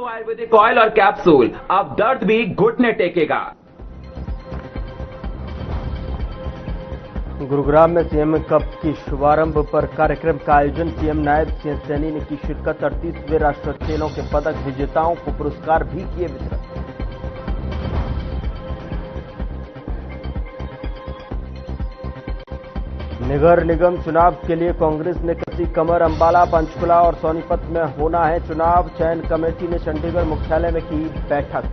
Hero Ayurvedic oil और capsule, अब दर्द भी घुटने टेकेगा। गुरुग्राम में सीएम कप की शुभारंभ पर कार्यक्रम का आयोजन। सीएम नायब सिंह सैनी ने की शिरकत। 38वें राष्ट्रीय खेलों के पदक विजेताओं को पुरस्कार भी किए वितरण। नगर निगम चुनाव के लिए कांग्रेस ने कसी कमर। अंबाला, पंचकुला और सोनीपत में होना है चुनाव। चयन कमेटी ने चंडीगढ़ मुख्यालय में की बैठक।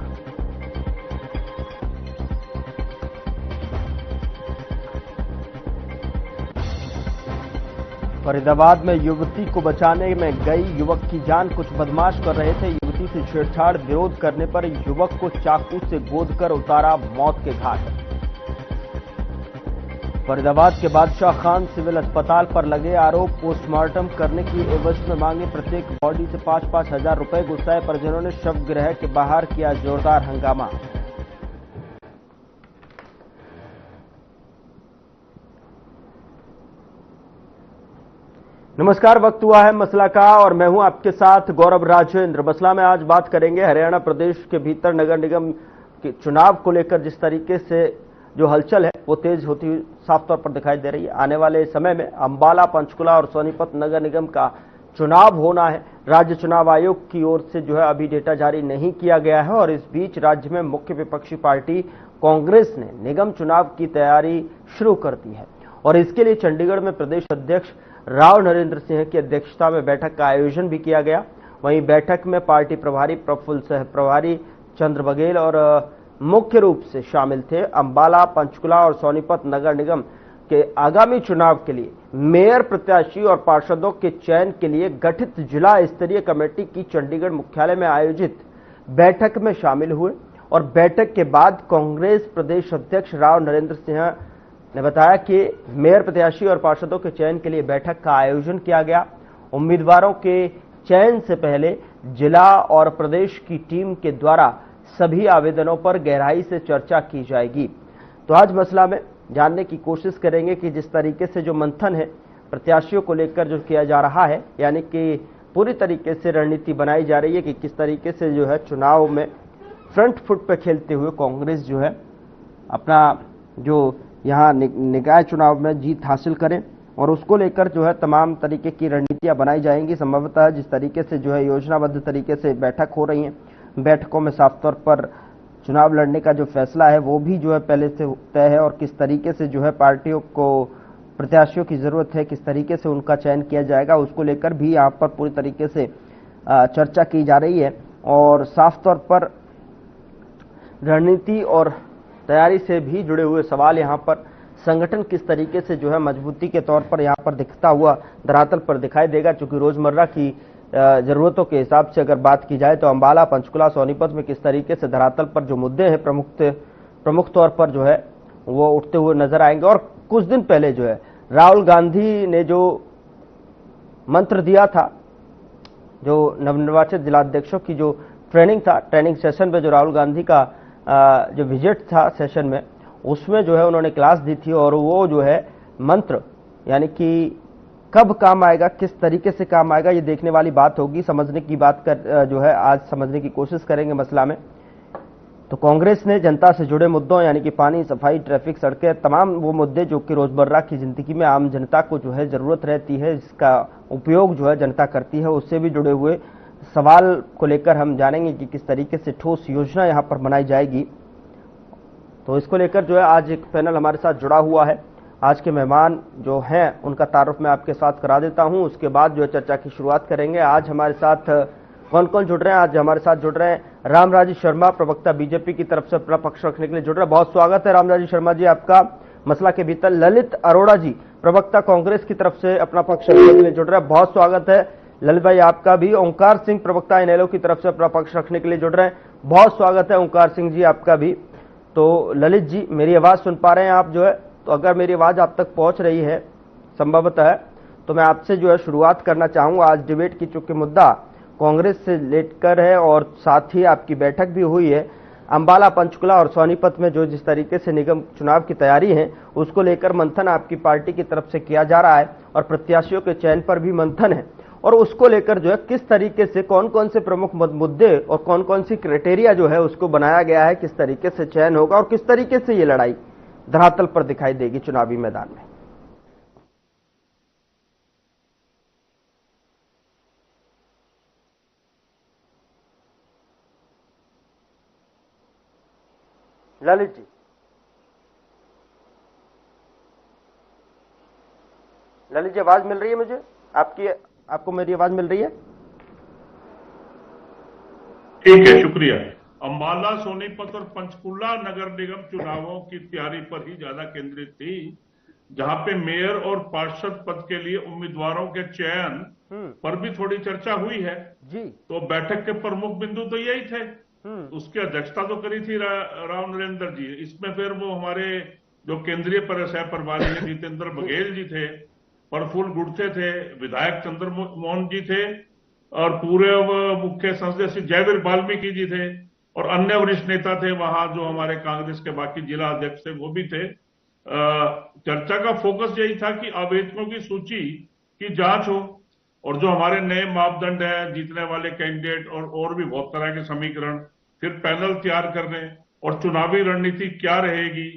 फरीदाबाद में युवती को बचाने में गई युवक की जान। कुछ बदमाश कर रहे थे युवती से छेड़छाड़। विरोध करने पर युवक को चाकू से गोदकर उतारा मौत के घाट। फरीदाबाद के बादशाह खान सिविल अस्पताल पर लगे आरोप। पोस्टमार्टम करने की एवज में मांगे प्रत्येक बॉडी से 5-5 हजार रुपए। गुस्साए परिजनों ने शव गृह के बाहर किया जोरदार हंगामा। नमस्कार, वक्त हुआ है मसला का और मैं हूं आपके साथ गौरव राजेंद्र। मसला में आज बात करेंगे हरियाणा प्रदेश के भीतर नगर निगम के चुनाव को लेकर जिस तरीके से जो हलचल है वो तेज होती हुई साफ तौर पर दिखाई दे रही है। आने वाले समय में अंबाला, पंचकुला और सोनीपत नगर निगम का चुनाव होना है। राज्य चुनाव आयोग की ओर से जो है अभी डेटा जारी नहीं किया गया है और इस बीच राज्य में मुख्य विपक्षी पार्टी कांग्रेस ने निगम चुनाव की तैयारी शुरू कर दी है और इसके लिए चंडीगढ़ में प्रदेश अध्यक्ष राव नरेंद्र सिंह की अध्यक्षता में बैठक का आयोजन भी किया गया। वहीं बैठक में पार्टी प्रभारी प्रफुल्ल सह प्रभारी चंद्र बघेल और मुख्य रूप से शामिल थे। अंबाला, पंचकुला और सोनीपत नगर निगम के आगामी चुनाव के लिए मेयर प्रत्याशी और पार्षदों के चयन के लिए गठित जिला स्तरीय कमेटी की चंडीगढ़ मुख्यालय में आयोजित बैठक में शामिल हुए और बैठक के बाद कांग्रेस प्रदेश अध्यक्ष राव नरेंद्र सिंह ने बताया कि मेयर प्रत्याशी और पार्षदों के चयन के लिए बैठक का आयोजन किया गया। उम्मीदवारों के चयन से पहले जिला और प्रदेश की टीम के द्वारा सभी आवेदनों पर गहराई से चर्चा की जाएगी। तो आज मसला में जानने की कोशिश करेंगे कि जिस तरीके से जो मंथन है प्रत्याशियों को लेकर जो किया जा रहा है, यानी कि पूरी तरीके से रणनीति बनाई जा रही है कि किस तरीके से जो है चुनाव में फ्रंट फुट पर खेलते हुए कांग्रेस जो है अपना जो यहाँ निकाय चुनाव में जीत हासिल करें और उसको लेकर जो है तमाम तरीके की रणनीतियां बनाई जाएंगी। संभवतः जिस तरीके से जो है योजनाबद्ध तरीके से बैठक हो रही है, बैठकों में साफ तौर पर चुनाव लड़ने का जो फैसला है वो भी जो है पहले से तय है और किस तरीके से जो है पार्टियों को प्रत्याशियों की जरूरत है, किस तरीके से उनका चयन किया जाएगा, उसको लेकर भी यहाँ पर पूरी तरीके से चर्चा की जा रही है। और साफ तौर पर रणनीति और तैयारी से भी जुड़े हुए सवाल यहाँ पर संगठन किस तरीके से जो है मजबूती के तौर पर यहाँ पर दिखता हुआ धरातल पर दिखाई देगा। चूंकि रोजमर्रा की जरूरतों के हिसाब से अगर बात की जाए तो अंबाला, पंचकुला, सोनीपत में किस तरीके से धरातल पर जो मुद्दे हैं प्रमुख तौर पर जो है वो उठते हुए नजर आएंगे। और कुछ दिन पहले जो है राहुल गांधी ने जो मंत्र दिया था, जो नवनिर्वाचित जिलाध्यक्षों की जो ट्रेनिंग था, ट्रेनिंग सेशन में जो राहुल गांधी का जो विजिट था सेशन में, उसमें जो है उन्होंने क्लास दी थी और वो जो है मंत्र यानी कि कब काम आएगा, किस तरीके से काम आएगा, ये देखने वाली बात होगी। समझने की बात कर जो है आज समझने की कोशिश करेंगे मसला में। तो कांग्रेस ने जनता से जुड़े मुद्दों यानी कि पानी, सफाई, ट्रैफिक, सड़कें, तमाम वो मुद्दे जो कि रोजमर्रा की जिंदगी में आम जनता को जो है जरूरत रहती है, इसका उपयोग जो है जनता करती है, उससे भी जुड़े हुए सवाल को लेकर हम जानेंगे कि किस तरीके से ठोस योजना यहाँ पर बनाई जाएगी। तो इसको लेकर जो है आज एक पैनल हमारे साथ जुड़ा हुआ है। आज के मेहमान जो हैं उनका तारुफ मैं आपके साथ करा देता हूं, उसके बाद जो है चर्चा की शुरुआत करेंगे। आज हमारे साथ कौन कौन जुड़ रहे हैं? आज हमारे साथ जुड़ रहे हैं रामराजी शर्मा, प्रवक्ता बीजेपी की तरफ से अपना पक्ष रखने के लिए जुड़ रहे हैं। बहुत स्वागत है रामराजी शर्मा जी आपका मसला के भीतर। ललित अरोड़ा जी, प्रवक्ता कांग्रेस की तरफ से अपना पक्ष रखने के लिए जुड़ रहे हैं। बहुत स्वागत है ललित भाई आपका भी। ओंकार सिंह, प्रवक्ता इनेलो की तरफ से अपना पक्ष रखने के लिए जुड़ रहे हैं। बहुत स्वागत है ओंकार सिंह जी आपका भी। तो ललित जी, मेरी आवाज सुन पा रहे हैं आप जो है? तो अगर मेरी आवाज आप तक पहुंच रही है संभवतः, तो मैं आपसे जो है शुरुआत करना चाहूंगा। आज डिबेट की चूंकि मुद्दा कांग्रेस से लेकर है और साथ ही आपकी बैठक भी हुई है अंबाला, पंचकुला और सोनीपत में जो जिस तरीके से निगम चुनाव की तैयारी है उसको लेकर मंथन आपकी पार्टी की तरफ से किया जा रहा है और प्रत्याशियों के चयन पर भी मंथन है। और उसको लेकर जो है किस तरीके से कौन कौन से प्रमुख मुद्दे और कौन कौन सी क्राइटेरिया जो है उसको बनाया गया है, किस तरीके से चयन होगा और किस तरीके से ये लड़ाई धरातल पर दिखाई देगी चुनावी मैदान में। ललित जी, ललित जी आवाज मिल रही है मुझे आपको मेरी आवाज मिल रही है? ठीक है, शुक्रिया। अंबाला, सोनीपत और पंचकुला नगर निगम चुनावों की तैयारी पर ही ज्यादा केंद्रित थी, जहां पे मेयर और पार्षद पद के लिए उम्मीदवारों के चयन पर भी थोड़ी चर्चा हुई है जी। तो बैठक के प्रमुख बिंदु तो यही थे। उसकी अध्यक्षता तो करी थी राव नरेंद्र जी। इसमें फिर वो हमारे जो केंद्रीय सह प्रभारी जितेंद्र बघेल जी थे, प्रफुल्ल गुड़से थे, विधायक चंद्र मोहन जी थे और पूर्व मुख्य संसदीय जयवीर वाल्मीकि जी थे और अन्य वरिष्ठ नेता थे वहां जो हमारे कांग्रेस के बाकी जिला अध्यक्ष थे वो भी थे। चर्चा का फोकस यही था कि आवेदकों की सूची की जांच हो और जो हमारे नए मापदंड है, जीतने वाले कैंडिडेट और भी बहुत तरह के समीकरण, फिर पैनल तैयार करने और चुनावी रणनीति क्या रहेगी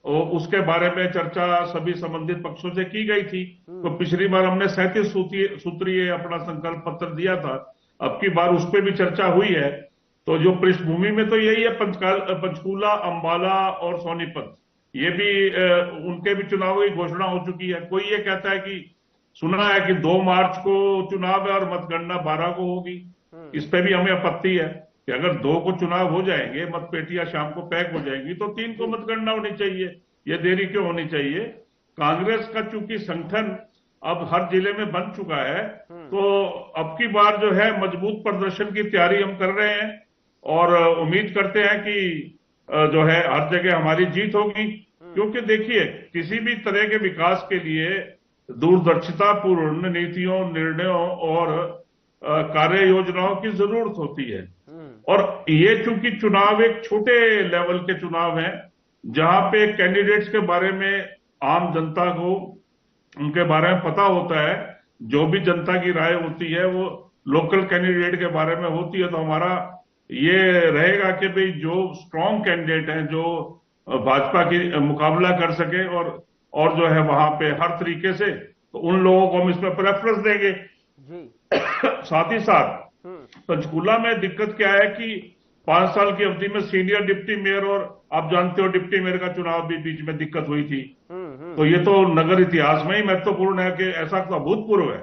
और उसके बारे में चर्चा सभी संबंधित पक्षों से की गई थी। तो पिछली बार हमने 37 सूत्रीय अपना संकल्प पत्र दिया था, अब की बार उस पर भी चर्चा हुई है। तो जो पृष्ठभूमि में तो यही है, पंचकूला, अंबाला और सोनीपत, ये भी उनके भी चुनाव की घोषणा हो चुकी है। कोई ये कहता है कि सुना है कि 2 मार्च को चुनाव है और मतगणना 12 को होगी। इस पे भी हमें आपत्ति है कि अगर 2 को चुनाव हो जाएंगे, मतपेटियां शाम को पैक हो जाएंगी तो 3 को मतगणना होनी चाहिए, ये देरी क्यों होनी चाहिए। कांग्रेस का चूंकि संगठन अब हर जिले में बन चुका है तो अब की बार जो है मजबूत प्रदर्शन की तैयारी हम कर रहे हैं और उम्मीद करते हैं कि जो है हर जगह हमारी जीत होगी। क्योंकि देखिए, किसी भी तरह के विकास के लिए दूरदर्शिता पूर्ण नीतियों, निर्णयों और कार्य योजनाओं की जरूरत होती है। और ये चूंकि चुनाव एक छोटे लेवल के चुनाव हैं, जहां पे कैंडिडेट्स के बारे में आम जनता को उनके बारे में पता होता है, जो भी जनता की राय होती है वो लोकल कैंडिडेट के बारे में होती है। तो हमारा ये रहेगा कि भाई जो स्ट्रॉन्ग कैंडिडेट हैं, जो भाजपा की मुकाबला कर सके और जो है वहां पे हर तरीके से, तो उन लोगों को हम इसमें प्रेफरेंस देंगे जी। साथ ही साथ पंचकूला में दिक्कत क्या है कि 5 साल की अवधि में सीनियर डिप्टी मेयर और आप जानते हो डिप्टी मेयर का चुनाव भी बीच में दिक्कत हुई थी। तो ये तो नगर इतिहास में ही महत्वपूर्ण है कि ऐसा तो अभूतपूर्व है।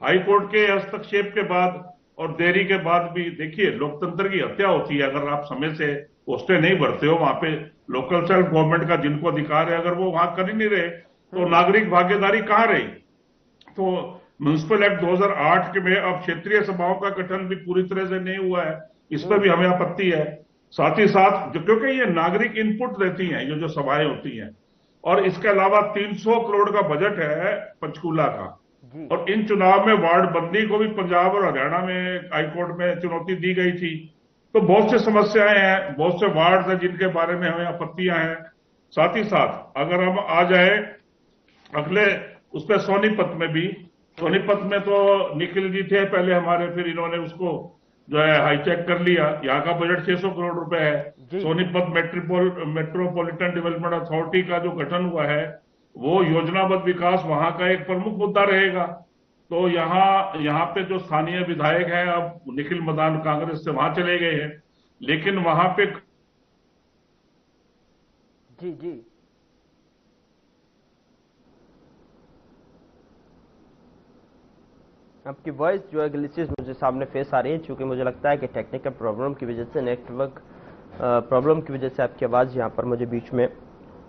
हाई कोर्ट के हस्तक्षेप के बाद और देरी के बाद भी देखिए, लोकतंत्र की हत्या होती है अगर आप समय से पोस्टें नहीं भरते हो। वहां पे लोकल सेल्फ गवर्नमेंट का जिनको अधिकार है, अगर वो वहां कर ही नहीं रहे तो नागरिक भागीदारी कहां रही। तो म्युनिसिपल एक्ट 2008 के में अब क्षेत्रीय सभाओं का गठन भी पूरी तरह से नहीं हुआ है, इस पर भी हमें आपत्ति है। साथ ही साथ क्योंकि ये नागरिक इनपुट देती हैं ये जो सभाएं होती हैं, और इसके अलावा 300 करोड़ का बजट है पंचकूला का, और इन चुनाव में वार्ड बंदी को भी पंजाब और हरियाणा में हाईकोर्ट में चुनौती दी गई थी। तो बहुत सी समस्याएं हैं, बहुत से वार्ड हैं जिनके बारे में हमें आपत्तियां हैं। साथ ही साथ अगर हम आ जाए अगले उस पर सोनीपत में तो निखिल जी थे पहले हमारे, फिर इन्होंने उसको जो है हाईचेक कर लिया। यहाँ का बजट 600 करोड़ रुपए है। सोनीपत मेट्रोपॉलिटन डेवलपमेंट अथॉरिटी का जो गठन हुआ है वो योजनाबद्ध विकास वहां का एक प्रमुख मुद्दा रहेगा। तो यहाँ पे जो स्थानीय विधायक हैं, अब निखिल मदान कांग्रेस से वहां चले गए हैं, लेकिन वहां पे जी आपकी वॉइस जो है ग्लिचेस मुझे सामने फेस आ रही है, क्योंकि मुझे लगता है कि टेक्निकल प्रॉब्लम की वजह से, नेटवर्क प्रॉब्लम की वजह से आपकी आवाज यहाँ पर मुझे बीच में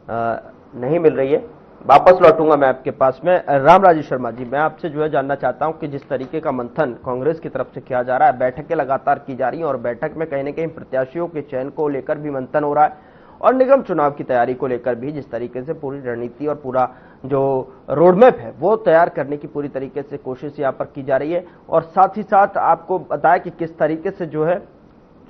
नहीं मिल रही है। वापस लौटूंगा मैं आपके पास में। रामराजी शर्मा जी, मैं आपसे जो है जानना चाहता हूं कि जिस तरीके का मंथन कांग्रेस की तरफ से किया जा रहा है, बैठकें लगातार की जा रही हैं और बैठक में कहीं न कहीं प्रत्याशियों के चयन को लेकर भी मंथन हो रहा है और निगम चुनाव की तैयारी को लेकर भी जिस तरीके से पूरी रणनीति और पूरा जो रोडमैप है वो तैयार करने की पूरी तरीके से कोशिश यहाँ पर की जा रही है। और साथ ही साथ आपको बताया कि किस तरीके से जो है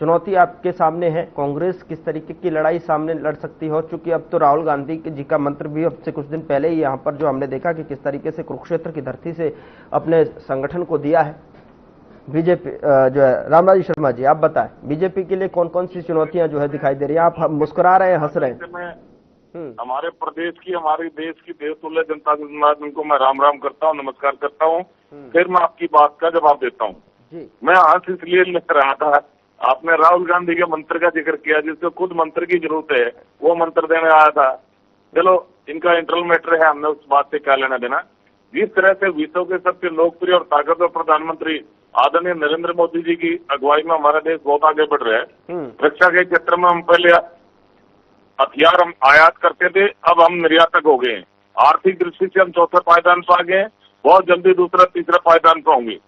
चुनौती आपके सामने है, कांग्रेस किस तरीके की लड़ाई सामने लड़ सकती हो, चूंकि अब तो राहुल गांधी जी का मंत्र भी अब से कुछ दिन पहले ही यहाँ पर जो हमने देखा कि किस तरीके से कुरुक्षेत्र की धरती से अपने संगठन को दिया है बीजेपी। जो है रामराज शर्मा जी, आप बताएं बीजेपी के लिए कौन कौन सी चुनौतियां जो है दिखाई दे रही है? आप मुस्कुरा रहे हैं, हंस रहे हैं। हमारे प्रदेश की, हमारे देश की देवतुल्य जनता को मैं राम राम करता हूँ, नमस्कार करता हूँ। फिर मैं आपकी बात का जवाब देता हूँ। मैं हंस इसलिए लग रहा था, आपने राहुल गांधी के मंत्र का जिक्र किया, जिसको खुद मंत्र की जरूरत है, वो मंत्र देने आया था। चलो, इनका इंटरनल मैटर है, हमने उस बात से क्या लेना देना। जिस तरह से विश्व के सबसे लोकप्रिय और ताकतवर प्रधानमंत्री आदरणीय नरेंद्र मोदी जी की अगुवाई में हमारा देश बहुत आगे बढ़ रहा है। रक्षा के क्षेत्र में हम पहले हथियार हम आयात करते थे, अब हम निर्यातक हो गए हैं। आर्थिक दृष्टि से हम चौथे पायदान पर आ गए, बहुत जल्दी दूसरा तीसरा पायदान पर होंगे।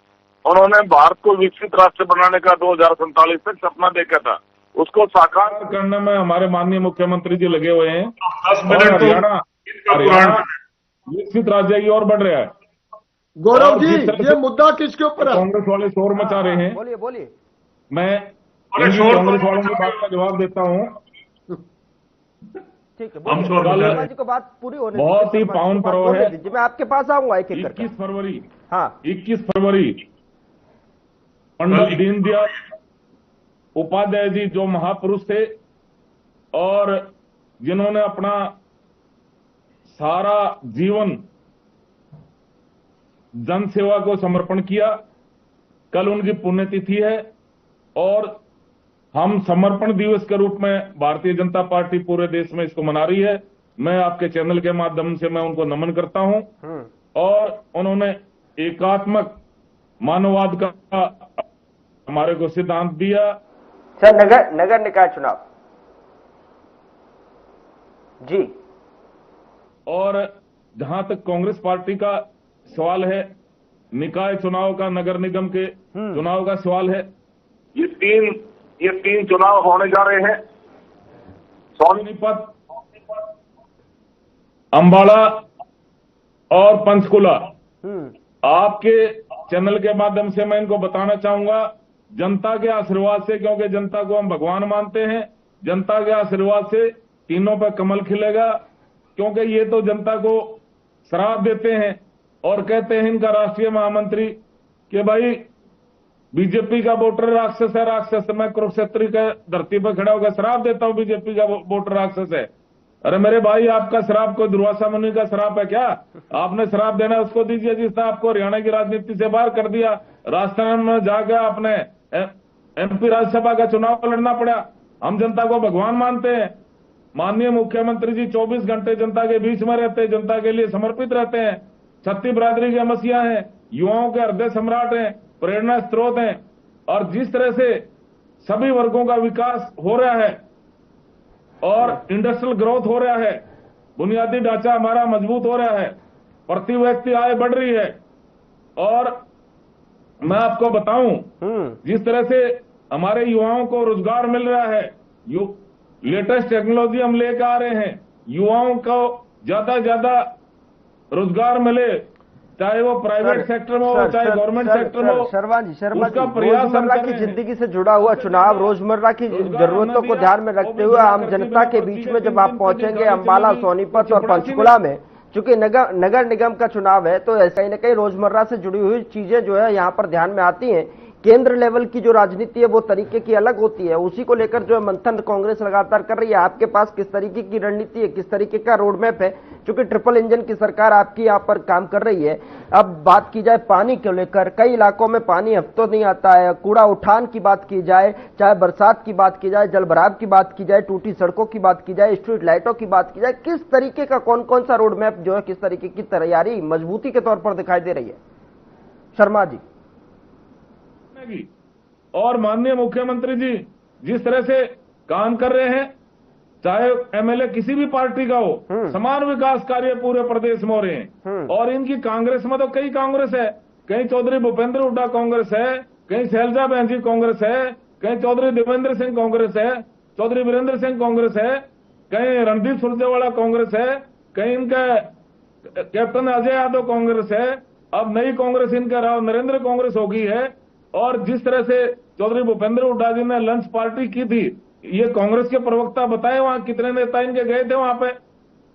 उन्होंने भारत को विकसित राष्ट्र बनाने का 2047 तक सपना देखा था, उसको साकार करने में हमारे माननीय मुख्यमंत्री जी लगे हुए हैं। 10 मिनट हरियाणा विकसित राज्य की ओर बढ़ रहा है। गौरव जी, ये मुद्दा किसके ऊपर है? कांग्रेस वाले शोर मचा रहे हैं। बोलिए बोलिए। मैं कांग्रेस वालों की बात का जवाब देता हूँ। ठीक है, शर्मा जी को बात पूरी होने दीजिए। बहुत ही पावन पर्व है। मैं आपके पास आऊंगा एक एक करके। 21 फरवरी, हाँ 21 फरवरी पंडित दीनदयाल उपाध्याय जी जो महापुरुष थे और जिन्होंने अपना सारा जीवन जन सेवा को समर्पण किया, कल उनकी पुण्यतिथि है और हम समर्पण दिवस के रूप में भारतीय जनता पार्टी पूरे देश में इसको मना रही है। मैं आपके चैनल के माध्यम से मैं उनको नमन करता हूं और उन्होंने एकात्मक मानववाद का हमारे को सिद्धांत दिया। सर, नगर निकाय चुनाव जी, और जहां तक कांग्रेस पार्टी का सवाल है, निकाय चुनाव का, नगर निगम के चुनाव का सवाल है, ये तीन चुनाव होने जा रहे हैं। सोनीपत, अंबाला और पंचकुला। आपके चैनल के माध्यम से मैं इनको बताना चाहूंगा, जनता के आशीर्वाद से, क्योंकि जनता को हम भगवान मानते हैं, जनता के आशीर्वाद से तीनों पर कमल खिलेगा। क्योंकि ये तो जनता को श्राप देते हैं और कहते हैं इनका राष्ट्रीय महामंत्री कि भाई बीजेपी का वोटर राक्षस है, राक्षस। मैं कुरुक्षेत्र के धरती पर खड़ा होकर श्राप देता हूं बीजेपी का वोटर राक्षस है। अरे मेरे भाई, आपका श्राप कोई दुर्वासा मुनि का श्राप है क्या? आपने श्राप देना उसको दीजिए जिसने आपको हरियाणा की राजनीति से बाहर कर दिया, राजस्थान में जाकर आपने एमपी राज्यसभा का चुनाव लड़ना पड़ा। हम जनता को भगवान मानते हैं। माननीय मुख्यमंत्री जी 24 घंटे जनता के बीच में रहते हैं, जनता के लिए समर्पित रहते हैं। छत्ती बिरादरी के मसीहा हैं, युवाओं के हृदय सम्राट हैं, प्रेरणा स्रोत हैं। और जिस तरह से सभी वर्गों का विकास हो रहा है और इंडस्ट्रियल ग्रोथ हो रहा है, बुनियादी ढांचा हमारा मजबूत हो रहा है, प्रति व्यक्ति आय बढ़ रही है। और मैं आपको बताऊं, जिस तरह से हमारे युवाओं को रोजगार मिल रहा है, लेटेस्ट टेक्नोलॉजी हम लेकर आ रहे हैं, युवाओं को ज्यादा से ज्यादा रोजगार मिले, चाहे वो प्राइवेट सेक्टर में हो चाहे गवर्नमेंट सेक्टर में हो। शर्मा जी, रोजमर्रा की जिंदगी से जुड़ा हुआ चुनाव, रोजमर्रा की जरूरतों को ध्यान में रखते हुए आम जनता के बीच में जब आप पहुंचेंगे अंबाला, सोनीपत और पंचकुला में, चूंकि नगर निगम का चुनाव है, तो कहीं न कहीं रोजमर्रा से जुड़ी हुई चीजें जो है यहाँ पर ध्यान में आती हैं। केंद्र लेवल की जो राजनीति है वो तरीके की अलग होती है, उसी को लेकर जो है मंथन कांग्रेस लगातार कर रही है। आपके पास किस तरीके की रणनीति है, किस तरीके का रोड मैप है? क्योंकि ट्रिपल इंजन की सरकार आपकी यहाँ पर काम कर रही है। अब बात की जाए पानी को लेकर, कई इलाकों में पानी हफ्तों नहीं आता है। कूड़ा उठान की बात की जाए, चाहे बरसात की बात की जाए, जल भराव की बात की जाए, टूटी सड़कों की बात की जाए, स्ट्रीट लाइटों की बात की जाए, किस तरीके का कौन कौन सा रोड मैप जो है किस तरीके की तैयारी मजबूती के तौर पर दिखाई दे रही है? शर्मा जी। और माननीय मुख्यमंत्री जी जिस तरह से काम कर रहे हैं, चाहे एमएलए किसी भी पार्टी का हो, समान विकास कार्य पूरे प्रदेश में हो रहे हैं। और इनकी कांग्रेस में तो कई कांग्रेस है, कहीं चौधरी भूपेंद्र हुड्डा कांग्रेस है, कहीं शैलजा बहन जी कांग्रेस है, कहीं चौधरी देवेंद्र सिंह कांग्रेस है, चौधरी वीरेंद्र सिंह कांग्रेस है, कहीं रणदीप सुरजेवाला कांग्रेस है, कहीं इनका कैप्टन अजय यादव कांग्रेस है, अब नई कांग्रेस इनका राव नरेंद्र कांग्रेस हो गई है। और जिस तरह से चौधरी भूपेंद्र हुड्डा जी ने लंच पार्टी की थी, ये कांग्रेस के प्रवक्ता बताए वहां कितने नेता इनके गए थे वहां पे?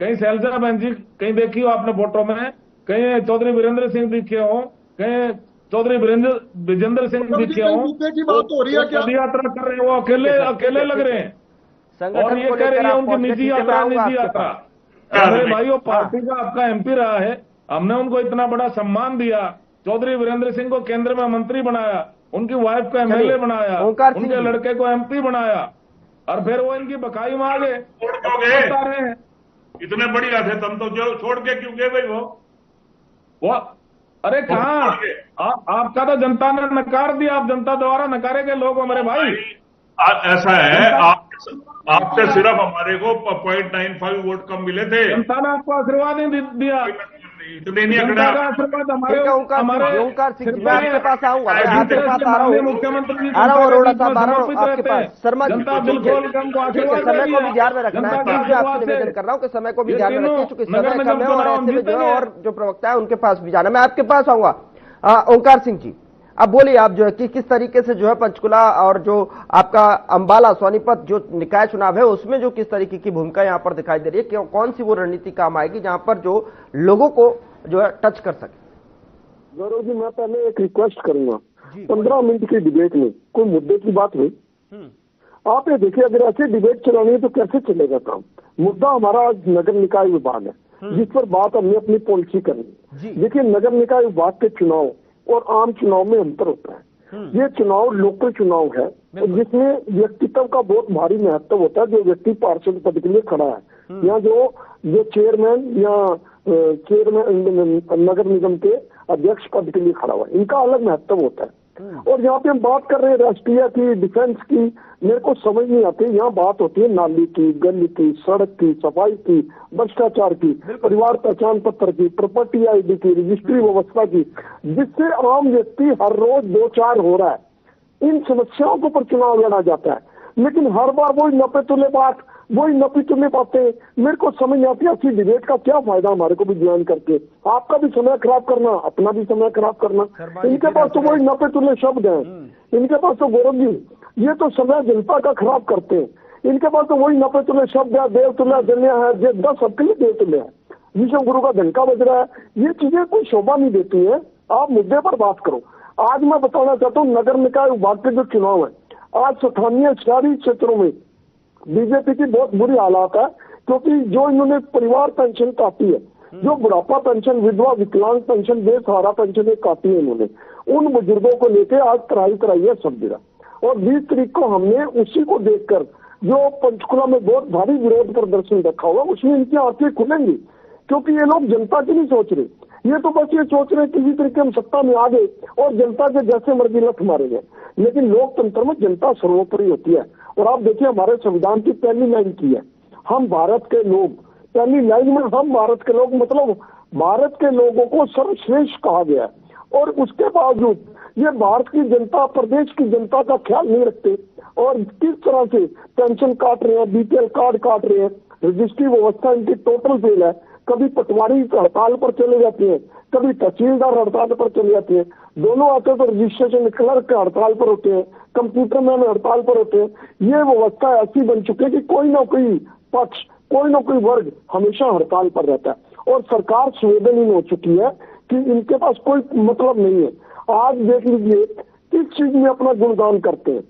कहीं शैलजा बहन जी कहीं देखी हो आपने फोटो में, कहीं चौधरी वीरेंद्र सिंह दिखे हो, कहीं चौधरी विजेंद्र सिंह दिखे हो? मुद्दे की बात हो रही है क्या? पद यात्रा कर रहे हैं, वो अकेले लग रहे हैं और ये कह रही है उनकी निजी यात्रा। अरे भाई, वो पार्टी का आपका एमपी रहा है, हमने उनको इतना बड़ा सम्मान दिया, चौधरी वीरेंद्र सिंह को केंद्र में मंत्री बनाया, उनकी वाइफ को एमएलए बनाया, उनके लड़के को एमपी बनाया, और फिर वो इनकी बकाई मांगे बता रहे हैं। इतने बढ़िया थे तुम तो, जो छोड़ के क्यों गए भाई वो? अरे कहाँ आपका तो जनता ने नकार दिया, आप जनता द्वारा नकारे गए लोग हो मेरे भाई। ऐसा है, आपसे सिर्फ हमारे को 0.95 वोट कम मिले थे। जनता ने आपको आशीर्वाद नहीं दिया, इतने नहीं अकड़ा आशीर्वाद हमारे ओंकार सिंह जी, मैं आपके पास आऊंगा, मैं आपके पास आ रहा हूँ, मुख्यमंत्री जी आ रहा हूँ, अरोड़ा साहब आ रहा हूँ आपके पास। शर्मा जी, जनता बिल्कुल समय को भी ध्यान में रखना है, मैं आपसे निवेदन कर रहा हूँ कि समय को भी ध्यान में रखिए, चूंकि समय कम है और ऐसे में जो है और जो प्रवक्ता है उनके पास भी जाना। मैं आपके पास आऊंगा। ओंकार सिंह जी, अब बोलिए आप जो है कि किस तरीके से जो है पंचकुला और जो आपका अंबाला सोनीपत जो निकाय चुनाव है उसमें जो किस तरीके की भूमिका यहाँ पर दिखाई दे रही है, कौन सी वो रणनीति काम आएगी जहां पर जो लोगों को जो है टच कर सके? गौरव जी, मैं पहले एक रिक्वेस्ट करूंगा, 15 मिनट की डिबेट में कोई मुद्दे की बात हुई? आप ये देखिए, अगर ऐसे डिबेट चलानी है तो कैसे चलेगा काम? मुद्दा हमारा नगर निकाय विभाग है जिस पर बात हमने अपनी पॉलिसी करनी। देखिए, नगर निकाय विभाग के चुनाव और आम चुनाव में अंतर होता है। ये चुनाव लोकल चुनाव है और जिसमें व्यक्तित्व का बहुत भारी महत्व होता है। जो व्यक्ति पार्षद पद के लिए खड़ा है या जो चेयरमैन या चेयरमैन नगर निगम के अध्यक्ष पद के लिए खड़ा हुआ है, इनका अलग महत्व होता है। और यहाँ पे हम बात कर रहे हैं राष्ट्रीय की, डिफेंस की, मेरे को समझ नहीं आती। यहाँ बात होती है नाली की, गली की, सड़क की, सफाई की, भ्रष्टाचार की, परिवार पहचान पत्र की, प्रॉपर्टी आईडी की, रजिस्ट्री व्यवस्था की, जिससे आम व्यक्ति हर रोज 2-4 हो रहा है। इन समस्याओं के ऊपर चुनाव लड़ा जाता है, लेकिन हर बार वही नपे तुले बात, वही नपी तुले बातें। मेरे को समझ नहीं आती ऐसी डिबेट का क्या फायदा हमारे को भी ज्वाइन करके, आपका भी समय खराब करना, अपना भी समय खराब करना। इनके पास तो वही नपे तुले शब्द हैं, इनके पास तो गौरव जी ये तो समय जनता का खराब करते हैं। इनके पास तो वही नपे तुले शब्द है, देव तुल्य जन्य है, जो 10 सबके लिए देव तुल्य है, विश्व गुरु का घंटा बज रहा है। ये चीजें कोई शोभा नहीं देती है। आप मुद्दे पर बात करो। आज मैं बताना चाहता हूँ, नगर निकाय विभाग के जो चुनाव है, आज स्थानीय शहरी क्षेत्रों में बीजेपी की बहुत बुरी हालात है, क्योंकि जो इन्होंने परिवार पेंशन काटी है, जो बुढ़ापा पेंशन, विधवा विकलांग पेंशन, बेसहारा पेंशन काटी है इन्होंने, उन बुजुर्गों को लेकर आज कराई है सब जगह। और 20 तारीख को हमने उसी को देखकर जो पंचकुला में बहुत भारी विरोध प्रदर्शन रखा हुआ, उसमें इनकी आंखें खुलेंगी, क्योंकि ये लोग जनता की नहीं सोच रहे। ये तो बस ये सोच रहे किसी तरीके हम सत्ता में आ गए और जनता के जैसे मर्जी लठ मारेंगे। लेकिन लोकतंत्र में जनता सर्वोपरि होती है। और आप देखिए, हमारे संविधान की पहली लाइन की है, हम भारत के लोग। पहली लाइन में हम भारत के लोग, मतलब भारत के लोगों को सर्वश्रेष्ठ कहा गया है। और उसके बावजूद ये भारत की जनता, प्रदेश की जनता का ख्याल नहीं रखते और किस तरह से पेंशन काट रहे हैं, बीपीएल कार्ड काट रहे हैं, रजिस्ट्री व्यवस्था इनकी टोटल फेल है। कभी पटवारी हड़ताल पर चले जाते हैं, कभी तहसीलदार हड़ताल पर चले जाते हैं, दोनों आते तो रजिस्ट्रेशन क्लर्क हड़ताल पर होते हैं, कंप्यूटर मैन हड़ताल पर होते हैं। ये व्यवस्था ऐसी बन चुकी है कि कोई ना कोई पक्ष, कोई ना कोई वर्ग हमेशा हड़ताल पर रहता है और सरकार संवेदनहीन हो चुकी है कि इनके पास कोई मतलब नहीं है। आज देख लीजिए किस चीज में अपना गुणगान करते हैं,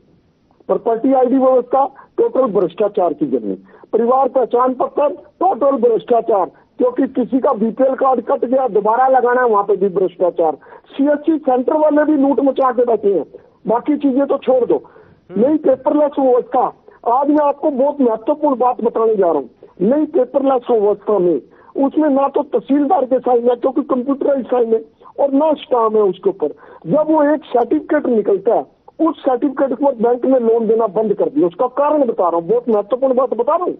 प्रॉपर्टी आईडी व्यवस्था टोटल भ्रष्टाचार की जमीन, परिवार पहचान पत्र टोटल भ्रष्टाचार, क्योंकि किसी का बीपीएल कार्ड कट गया दोबारा लगाना है, वहां पे भी भ्रष्टाचार। सीएचसी सेंटर वाले भी लूट मचा के बैठे हैं, बाकी चीजें तो छोड़ दो। नई पेपरलेस व्यवस्था, आज मैं आपको बहुत महत्वपूर्ण बात बताने जा रहा हूँ। नई पेपरलेस व्यवस्था में उसमें ना तो तहसीलदार के साइन है, क्योंकि कंप्यूटराइज साइन है, और ना स्टाम्प है उसके ऊपर। जब वो एक सर्टिफिकेट निकलता है, उस सर्टिफिकेट को बैंक में लोन देना बंद कर दिया। उसका कारण बता रहा हूँ, बहुत महत्वपूर्ण बात बता रहा हूँ।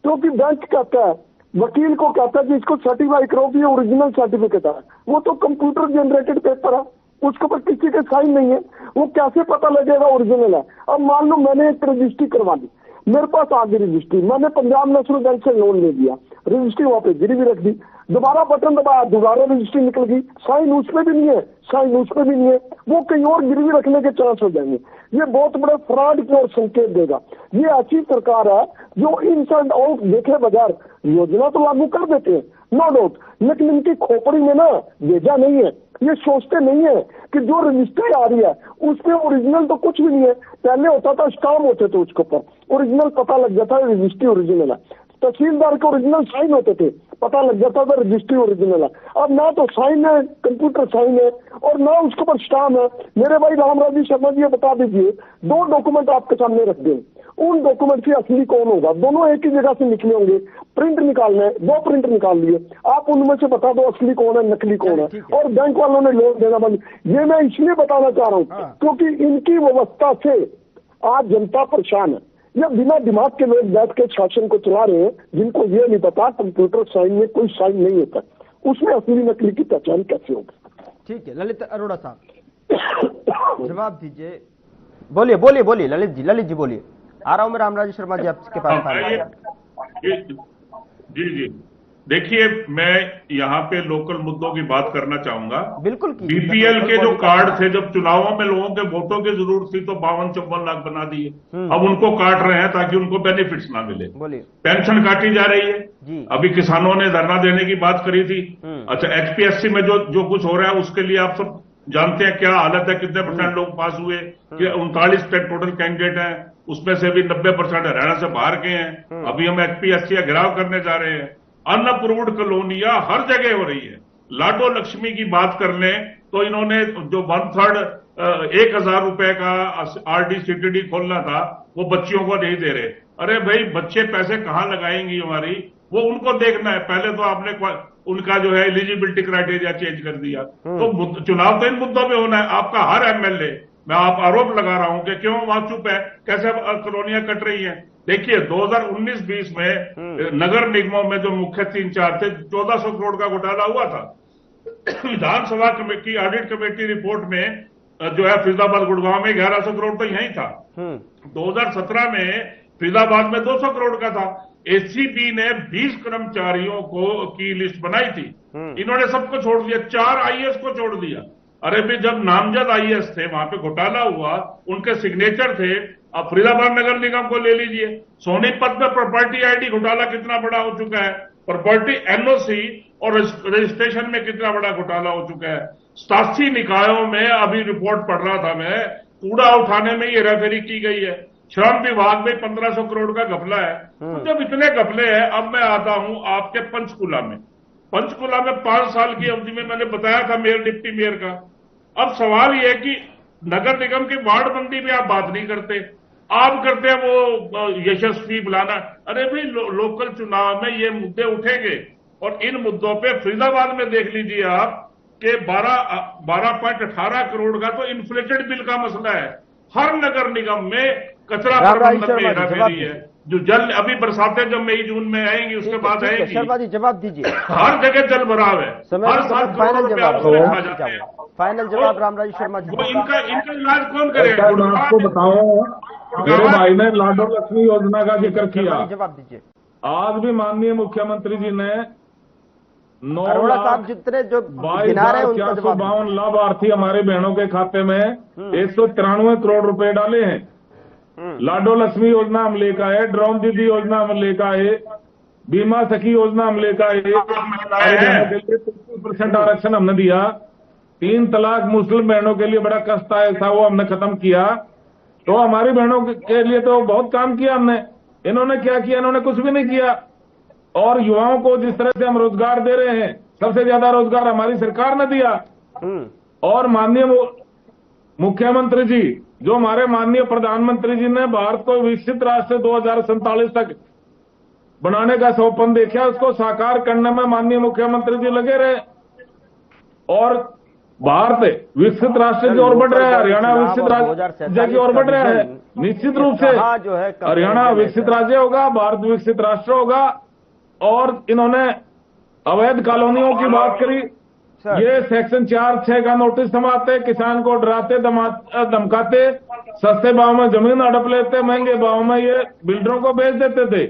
क्योंकि बैंक कहता है, वकील को कहता है कि इसको सर्टिफाई करो कि ओरिजिनल सर्टिफिकेट है, वो तो कंप्यूटर जनरेटेड पेपर है, उसके ऊपर किसी के साइन नहीं है, वो कैसे पता लगेगा ओरिजिनल है। अब मान लो मैंने एक रजिस्ट्री करवा दी, मेरे पास आ गई रजिस्ट्री, मैंने पंजाब नेशनल बैंक से लोन ले लिया, रजिस्ट्री वहां पे गिरवी रख दी, दोबारा बटन दबाया, दोबारा रजिस्ट्री निकल गई, साइन उस पर भी नहीं है, साइन उस पर भी नहीं है, वो कहीं और गिरवी रखने के चांस हो जाएंगे। ये बहुत बड़े फ्रॉड की ओर संकेत देगा। ये अच्छी सरकार है जो इनसाइड आउट देखे बगैर योजना तो लागू कर देते हैं, नो डाउट, लेकिन इनकी खोपड़ी में ना भेजा नहीं है। ये सोचते नहीं है कि जो रजिस्ट्री आ रही है उसमें ओरिजिनल तो कुछ भी नहीं है। पहले होता था स्टाम्प होते थे, उसके ऊपर ओरिजिनल पता लग जाता है रजिस्ट्री ओरिजिनल है। तहसीलदार के ओरिजिनल साइन होते थे, पता लग जाता था रजिस्ट्री ओरिजिनल है। अब ना तो साइन है, कंप्यूटर साइन है, और ना उसके ऊपर स्टाम्प है। मेरे भाई रामराजी शर्मा जी, बता दीजिए, 2 डॉक्यूमेंट आपके सामने रख दें, उन डॉक्यूमेंट की असली कौन होगा? दोनों एक ही जगह से निकले होंगे, प्रिंट निकालना है, 2 प्रिंट निकाल लिए, आप उनमें से बता दो असली कौन है, नकली कौन है। और बैंक वालों ने लोन देना बंद। ये मैं इसलिए बताना चाह रहा हूँ क्योंकि इनकी व्यवस्था से आज जनता परेशान है। ये बिना दिमाग के लोग बैठ के शासन को चला रहे हैं, जिनको ये नहीं पता कंप्यूटर साइन में कोई साइन नहीं होता, उसमें असली नकली की पहचान कैसे होगी। ठीक है, ललित अरोड़ा साहब जवाब दीजिए। बोलिए बोलिए बोलिए ललित जी बोलिए। आ रहा हूं मैं रामराजी शर्मा जी आपके पास। जी जी, देखिए, मैं यहाँ पे लोकल मुद्दों की बात करना चाहूंगा। बिल्कुल। बीपीएल के जो कार्ड थे, जब चुनावों में लोगों के वोटों की जरूरत थी तो 52-54 लाख बना दिए। अब उनको काट रहे हैं ताकि उनको बेनिफिट्स ना मिले। पेंशन काटी जा रही है। अभी किसानों ने धरना देने की बात करी थी। अच्छा, एचपीएससी में जो कुछ हो रहा है उसके लिए आप सब जानते हैं क्या हालत है, कितने % लोग पास हुए, 39 टोटल कैंडिडेट हैं, उसमें से भी 90% हरियाणा से बाहर के हैं। अभी हम एचपीएससी का घेराव करने जा रहे हैं। अनअप्रूव्ड कॉलोनियां हर जगह हो रही है। लाडो लक्ष्मी की बात कर लें तो इन्होंने जो 1/3 1000 रुपए का आरडी सीटीडी खोलना था वो बच्चियों को नहीं दे रहे। अरे भाई, बच्चे पैसे कहां लगाएंगी हमारी, वो उनको देखना है। पहले तो आपने उनका जो है एलिजिबिलिटी क्राइटेरिया चेंज कर दिया। तो चुनाव तो इन मुद्दों पे होना है। आपका हर एमएलए, मैं आप आरोप लगा रहा हूं कि क्यों वहां चुप है, कैसे कॉलोनियां कट रही हैं। देखिए, 2019-20 में नगर निगमों में जो मुख्य 3-4 थे, 1400 करोड़ का घोटाला हुआ था। विधानसभा की ऑडिट कमेटी रिपोर्ट में जो है फरीदाबाद गुड़गांव में 1100 करोड़ तो यही था। 2017 में फरीदाबाद में 200 करोड़ का था। एसीबी ने 20 कर्मचारियों की लिस्ट बनाई थी, इन्होंने सबको छोड़ दिया, 4 आईएएस को छोड़ दिया। अरे भी जब नामजद आईएएस थे, वहां पे घोटाला हुआ, उनके सिग्नेचर थे। अब फरीदाबाद नगर निगम को ले लीजिए, सोनीपत में प्रॉपर्टी आईडी घोटाला कितना बड़ा हो चुका है, प्रॉपर्टी एनओसी और रजिस्ट्रेशन में कितना बड़ा घोटाला हो चुका है। 87 निकायों में अभी रिपोर्ट पढ़ रहा था मैं, कूड़ा उठाने में ये रेफेरी की गई है। श्रम विभाग में 1500 करोड़ का घपला है। तो जब इतने घपले हैं, अब मैं आता हूं आपके पंचकुला में। पंचकुला में 5 साल की अवधि में मैंने बताया था मेयर डिप्टी मेयर का। अब सवाल यह है कि नगर निगम की वार्ड बंदी में आप बात नहीं करते, आप करते हैं वो यशस्वी बुलाना। अरे भाई, लोकल चुनाव में ये मुद्दे उठेंगे और इन मुद्दों पे फरीदाबाद में देख लीजिए आप कि 12.18 करोड़ का तो इन्फ्लेटेड बिल का मसला है। हर नगर निगम में कचरा प्रबंधन में हेराफेरी है। जो जल अभी बरसातें जब मई जून में आएंगी उसके बाद आएंगी। शर्मा जी जवाब दीजिए। हर जगह जल भराव है, हर साल फाइनल जवाब। फाइनल जवाब रामराजी शर्मा जी। इनका इलाज कौन करेगा? मैं आपको बताऊं, मेरे भाई ने लाडो लक्ष्मी योजना का जिक्र किया। जवाब दीजिए। आज भी माननीय मुख्यमंत्री जी ने 9,22,452 लाभार्थी हमारे बहनों के खाते में 193 करोड़ रुपए डाले हैं। लाडो लक्ष्मी योजना हम लेकर आए, ड्रोन दीदी योजना हम लेकर आए, बीमा सखी योजना हम लेकर आए, 30% आरक्षण हमने दिया। 3 तलाक मुस्लिम बहनों के लिए बड़ा कष्टदायक था, वो हमने खत्म किया। तो हमारी बहनों के लिए तो बहुत काम किया हमने। इन्होंने क्या किया? इन्होंने कुछ भी नहीं किया। और युवाओं को जिस तरह से हम रोजगार दे रहे हैं, सबसे ज्यादा रोजगार हमारी सरकार ने दिया। और माननीय मुख्यमंत्री जी, जो हमारे माननीय प्रधानमंत्री जी ने भारत को विकसित राष्ट्र 2047 तक बनाने का सपना देखा, उसको साकार करने में माननीय मुख्यमंत्री जी लगे रहे। और भारत विकसित राष्ट्र की ओर बढ़ रहा है, हरियाणा विकसित राज्य की ओर बढ़ रहा है। निश्चित रूप से हरियाणा विकसित राज्य होगा, भारत विकसित राष्ट्र होगा। और इन्होंने अवैध कॉलोनियों की बात करी। ये सेक्शन 4-6 का नोटिस थमाते, किसान को डराते धमकाते, सस्ते भाव में जमीन हड़प लेते, महंगे भाव में ये बिल्डरों को बेच देते थे।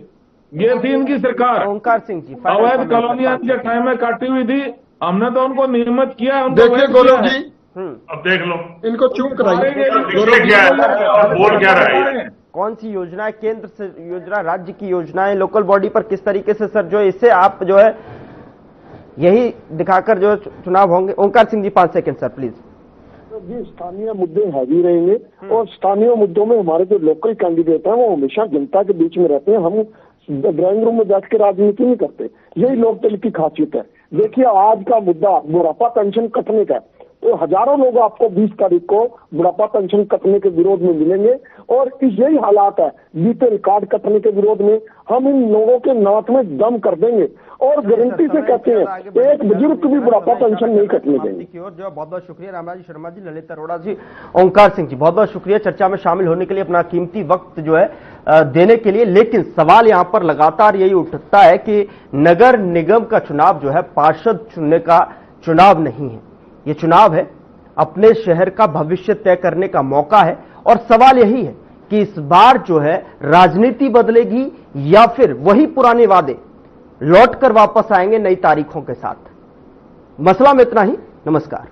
ये थी इनकी सरकार। ओंकार सिंह जी, अवैध कॉलोनियां जो टाइम में काटी हुई थी, हमने तो उनको नियमित किया। देखिए गौरव जी, अब देख लो इनको चुप कराइए। लिखे क्या है, बोल क्या रहा है। कौन सी योजना है, केंद्र से योजना, राज्य की योजनाएं, लोकल बॉडी पर किस तरीके से सर जो है इससे आप जो है यही दिखाकर जो चुनाव होंगे। ओंकार Singh ji 5 second sir please. जी स्थानीय मुद्दे हैवी रहेंगे और स्थानीय मुद्दों में हमारे जो लोकल कैंडिडेट हैं वो हमेशा जनता के बीच में रहते हैं। हम ड्राइंग रूम में बैठ के राजनीति नहीं करते, यही लोकतंत्र की खासियत है। देखिए आज का मुद्दा बुढ़ापा पेंशन कटने का है, तो हजारों लोग आपको 20 तारीख को बुढ़ापा पेंशन कटने के विरोध में मिलेंगे और यही हालात है बीपीएल कार्ड कटने के विरोध में। हम इन लोगों के नाक में दम कर देंगे और गारंटी से कहते हैं एक बुजुर्ग भी बुढ़ापा पेंशन नहीं कटने देंगे। जो बहुत बहुत शुक्रिया रामराज जी शर्मा जी, ललित अरोड़ा जी, ओंकार सिंह जी, बहुत बहुत शुक्रिया चर्चा में शामिल होने के लिए, अपना कीमती वक्त जो है देने के लिए। लेकिन सवाल यहां पर लगातार यही उठता है कि नगर निगम का चुनाव जो है पार्षद चुनने का चुनाव नहीं है, ये चुनाव है अपने शहर का भविष्य तय करने का मौका है। और सवाल यही है कि इस बार जो है राजनीति बदलेगी या फिर वही पुराने वादे लौटकर वापस आएंगे नई तारीखों के साथ। मसला में इतना ही, नमस्कार।